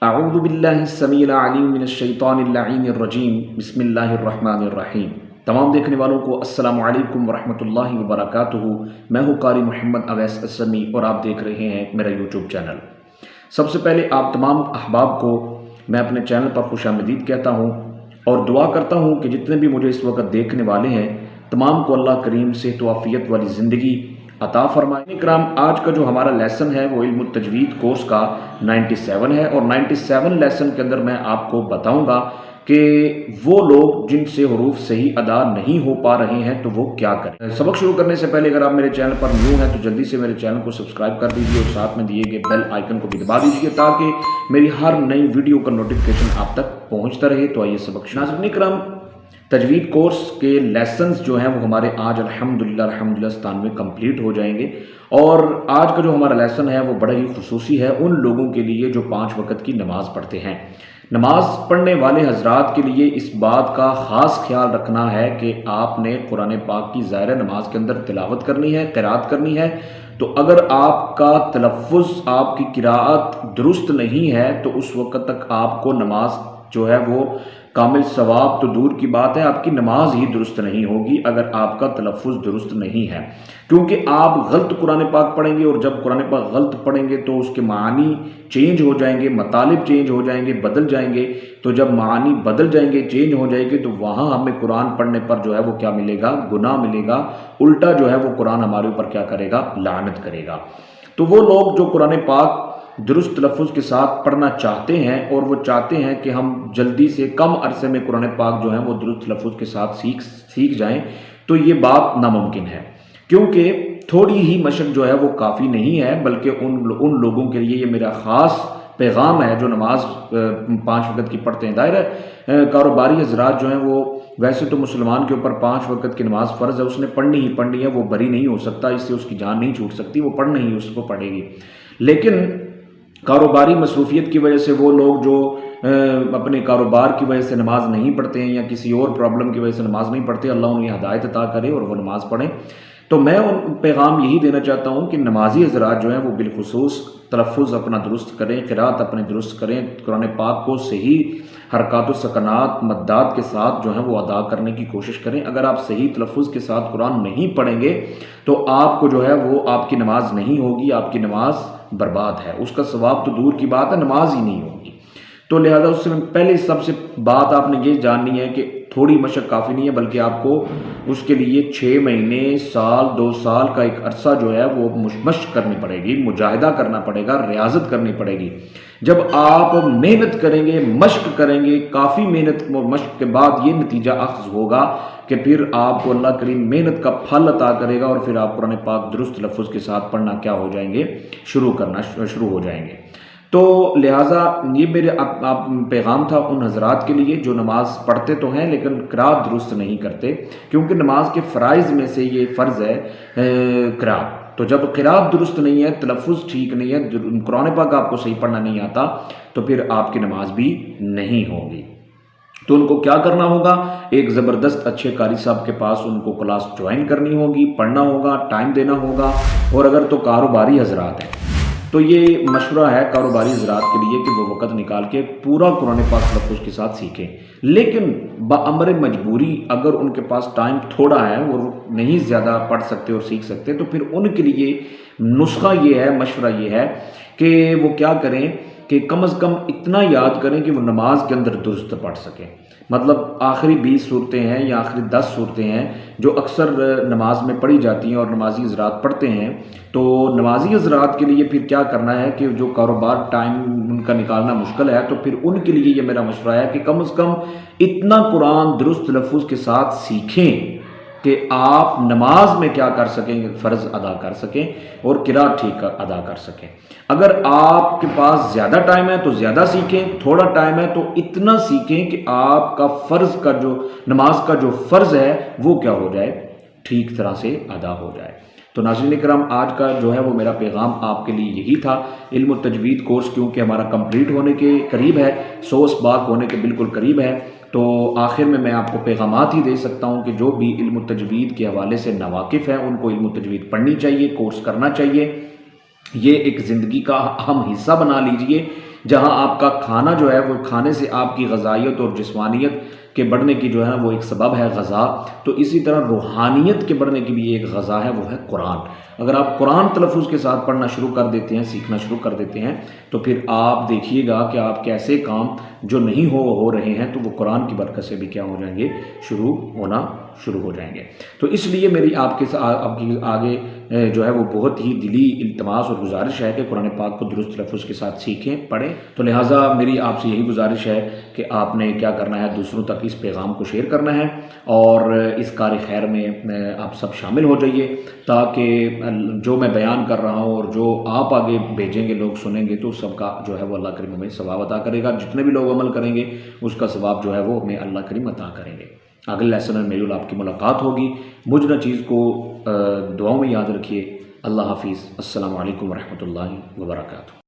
اعوذ باللہ السمیع العلیم من الشیطان اللعین الرجیم بسم اللہ الرحمن الرحیم۔ تمام دیکھنے والوں کو السلام علیکم ورحمۃ اللہ وبرکاتہ۔ میں ہوں قاری محمد اویس السمی اور آپ دیکھ رہے ہیں میرا یوٹیوب چینل۔ سب سے پہلے آپ تمام احباب کو میں اپنے چینل پر خوش آمدید کہتا ہوں اور دعا کرتا ہوں کہ جتنے بھی مجھے اس وقت دیکھنے والے ہیں تمام کو اللہ کریم صحت و عافیت والی زندگی عطا فرمائے۔ کرام، آج کا جو ہمارا لیسن ہے وہ علم التجوید کورس کا 97 ہے اور 97 لیسن کے اندر میں آپ کو بتاؤں گا کہ وہ لوگ جن سے حروف صحیح ادا نہیں ہو پا رہے ہیں تو وہ کیا کریں۔ سبق شروع کرنے سے پہلے اگر آپ میرے چینل پر نیو ہیں تو جلدی سے میرے چینل کو سبسکرائب کر دیجیے اور ساتھ میں دیے گئے بیل آئیکن کو بھی دبا دیجیے تاکہ میری ہر نئی ویڈیو کا نوٹیفیکیشن آپ تک پہنچتا رہے۔ تو آئیے سبق ناظرین کرام، تجوید کورس کے لیسنز جو ہیں وہ ہمارے آج الحمدللہ 97 کمپلیٹ ہو جائیں گے اور آج کا جو ہمارا لیسن ہے وہ بڑا ہی خصوصی ہے ان لوگوں کے لیے جو 5 وقت کی نماز پڑھتے ہیں۔ نماز پڑھنے والے حضرات کے لیے اس بات کا خاص خیال رکھنا ہے کہ آپ نے قرآن پاک کی ظاہر نماز کے اندر تلاوت کرنی ہے، قرات کرنی ہے۔ تو اگر آپ کا تلفظ، آپ کی قراءت درست نہیں ہے تو اس وقت تک آپ کو نماز جو ہے وہ کامل ثواب تو دور کی بات ہے، آپ کی نماز ہی درست نہیں ہوگی اگر آپ کا تلفظ درست نہیں ہے، کیونکہ آپ غلط قرآن پاک پڑھیں گے اور جب قرآن پاک غلط پڑھیں گے تو اس کے معنی چینج ہو جائیں گے، مطالب چینج ہو جائیں گے، بدل جائیں گے۔ تو جب معنی بدل جائیں گے، چینج ہو جائے گے تو وہاں ہمیں قرآن پڑھنے پر جو ہے وہ کیا ملے گا؟ گناہ ملے گا، الٹا جو ہے وہ قرآن ہمارے اوپر کیا کرے گا؟ لعنت کرے گا۔ تو وہ لوگ جو قرآن پاک درست تلفظ کے ساتھ پڑھنا چاہتے ہیں اور وہ چاہتے ہیں کہ ہم جلدی سے کم عرصے میں قرآن پاک جو ہے وہ درست تلفظ کے ساتھ سیکھ جائیں، تو یہ بات ناممکن ہے، کیونکہ تھوڑی ہی مشق جو ہے وہ کافی نہیں ہے، بلکہ ان لوگوں کے لیے یہ میرا خاص پیغام ہے جو نماز 5 وقت کی پڑھتے ہیں۔ ظاہر ہے کاروباری حضرات جو ہیں وہ ویسے تو مسلمان کے اوپر 5 وقت کی نماز فرض ہے، اس نے پڑھنی ہی پڑھنی ہے، وہ بری نہیں ہو سکتا، اس سے اس کی جان نہیں چھوٹ سکتی، وہ پڑھنا ہی اس کو پڑھے گی۔ لیکن کاروباری مصروفیت کی وجہ سے وہ لوگ جو اپنے کاروبار کی وجہ سے نماز نہیں پڑھتے ہیں یا کسی اور پرابلم کی وجہ سے نماز نہیں پڑھتے، اللہ انہیں ہدایت عطا کرے اور وہ نماز پڑھیں۔ تو میں ان پیغام یہی دینا چاہتا ہوں کہ نمازی حضرات جو ہیں وہ بالخصوص تلفظ اپنا درست کریں، قرات اپنے درست کریں، قرآن پاک کو صحیح حرکات و سکنات مدات کے ساتھ جو ہیں وہ ادا کرنے کی کوشش کریں۔ اگر آپ صحیح تلفظ کے ساتھ قرآن نہیں پڑھیں گے تو آپ کو جو ہے وہ آپ کی نماز نہیں ہوگی، آپ کی نماز برباد ہے، اس کا ثواب تو دور کی بات ہے، نماز ہی نہیں ہوگی۔ تو لہذا اس سے پہلے سب سے بات آپ نے یہ جاننی ہے کہ تھوڑی مشق کافی نہیں ہے، بلکہ آپ کو اس کے لیے 6 مہینے، سال، 2 سال کا ایک عرصہ جو ہے وہ مشق کرنی پڑے گی، مجاہدہ کرنا پڑے گا، ریاضت کرنی پڑے گی۔ جب آپ محنت کریں گے، مشق کریں گے، کافی محنت اور مشق کے بعد یہ نتیجہ اخذ ہوگا کہ پھر آپ کو اللہ کریم محنت کا پھل عطا کرے گا اور پھر آپ قرآن پاک درست لفظ کے ساتھ پڑھنا کیا ہو جائیں گے؟ شروع ہو جائیں گے۔ تو لہٰذا یہ میرے پیغام تھا ان حضرات کے لیے جو نماز پڑھتے تو ہیں لیکن قرات درست نہیں کرتے، کیونکہ نماز کے فرائض میں سے یہ فرض ہے قرات۔ تو جب قرات درست نہیں ہے، تلفظ ٹھیک نہیں ہے، قرآن پاک آپ کو صحیح پڑھنا نہیں آتا تو پھر آپ کی نماز بھی نہیں ہوگی۔ تو ان کو کیا کرنا ہوگا؟ ایک زبردست اچھے قاری صاحب کے پاس ان کو کلاس جوائن کرنی ہوگی، پڑھنا ہوگا، ٹائم دینا ہوگا۔ اور اگر تو کاروباری حضرات ہیں تو یہ مشورہ ہے کاروباری حضرات کے لیے کہ وہ وقت نکال کے پورا قرآن پاک تلفظ کے ساتھ سیکھیں، لیکن بامر مجبوری اگر ان کے پاس ٹائم تھوڑا ہے، وہ نہیں زیادہ پڑھ سکتے اور سیکھ سکتے، تو پھر ان کے لیے نسخہ یہ ہے، مشورہ یہ ہے کہ وہ کیا کریں کہ کم از کم اتنا یاد کریں کہ وہ نماز کے اندر درست پڑھ سکیں۔ مطلب آخری 20 صورتیں ہیں یا آخری 10 صورتیں ہیں جو اکثر نماز میں پڑھی جاتی ہیں اور نمازی حضرات پڑھتے ہیں، تو نمازی حضرات کے لیے پھر کیا کرنا ہے کہ جو کاروبار ٹائم ان کا نکالنا مشکل ہے، تو پھر ان کے لیے یہ میرا مشورہ ہے کہ کم از کم اتنا قرآن درست لفظ کے ساتھ سیکھیں کہ آپ نماز میں کیا کر سکیں، فرض ادا کر سکیں اور قرات ٹھیک ادا کر سکیں۔ اگر آپ کے پاس زیادہ ٹائم ہے تو زیادہ سیکھیں، تھوڑا ٹائم ہے تو اتنا سیکھیں کہ آپ کا فرض کا جو نماز کا جو فرض ہے وہ کیا ہو جائے؟ ٹھیک طرح سے ادا ہو جائے۔ تو ناظرین کرام، آج کا جو ہے وہ میرا پیغام آپ کے لیے یہی تھا۔ علم التجوید کورس کیونکہ ہمارا کمپلیٹ ہونے کے قریب ہے، 100 اسباق ہونے کے بالکل قریب ہے، تو آخر میں آپ کو پیغامات ہی دے سکتا ہوں کہ جو بھی علم التجوید کے حوالے سے ناواقف ہیں ان کو علم التجوید پڑھنی چاہیے، کورس کرنا چاہیے۔ یہ ایک زندگی کا اہم حصہ بنا لیجئے جہاں آپ کا کھانا جو ہے وہ کھانے سے آپ کی غذائیت اور جسمانیت کے بڑھنے کی جو ہے وہ ایک سبب ہے غذا، تو اسی طرح روحانیت کے بڑھنے کی بھی ایک غذا ہے، وہ ہے قرآن۔ اگر آپ قرآن تلفظ کے ساتھ پڑھنا شروع کر دیتے ہیں، سیکھنا شروع کر دیتے ہیں، تو پھر آپ دیکھیے گا کہ آپ کیسے کام جو نہیں ہو رہے ہیں تو وہ قرآن کی برکت سے بھی کیا ہو جائیں گے، شروع ہو جائیں گے۔ تو اس لیے میری آپ کی آگے جو ہے وہ بہت ہی دلی التماس اور گزارش ہے کہ قرآن پاک کو درست تلفظ کے ساتھ سیکھیں، پڑھیں۔ تو لہٰذا میری آپ سے یہی گزارش ہے کہ آپ نے کیا کرنا ہے، دوسروں تک اس پیغام کو شیئر کرنا ہے اور اس کار خیر میں آپ سب شامل ہو جائیے، تاکہ جو میں بیان کر رہا ہوں اور جو آپ آگے بھیجیں گے، لوگ سنیں گے، تو سب کا جو ہے وہ اللہ کریم ہمیں ثواب عطا کرے گا۔ جتنے بھی لوگ عمل کریں گے اس کا ثواب جو ہے وہ ہمیں اللہ کریم عطا کریں گے۔ اگلے لیسن میں میری اور آپ کی ملاقات ہوگی۔ مجھ نہ چیز کو دعاؤں میں یاد رکھیے۔ اللہ حافظ۔ السلام علیکم ورحمۃ اللہ وبرکاتہ۔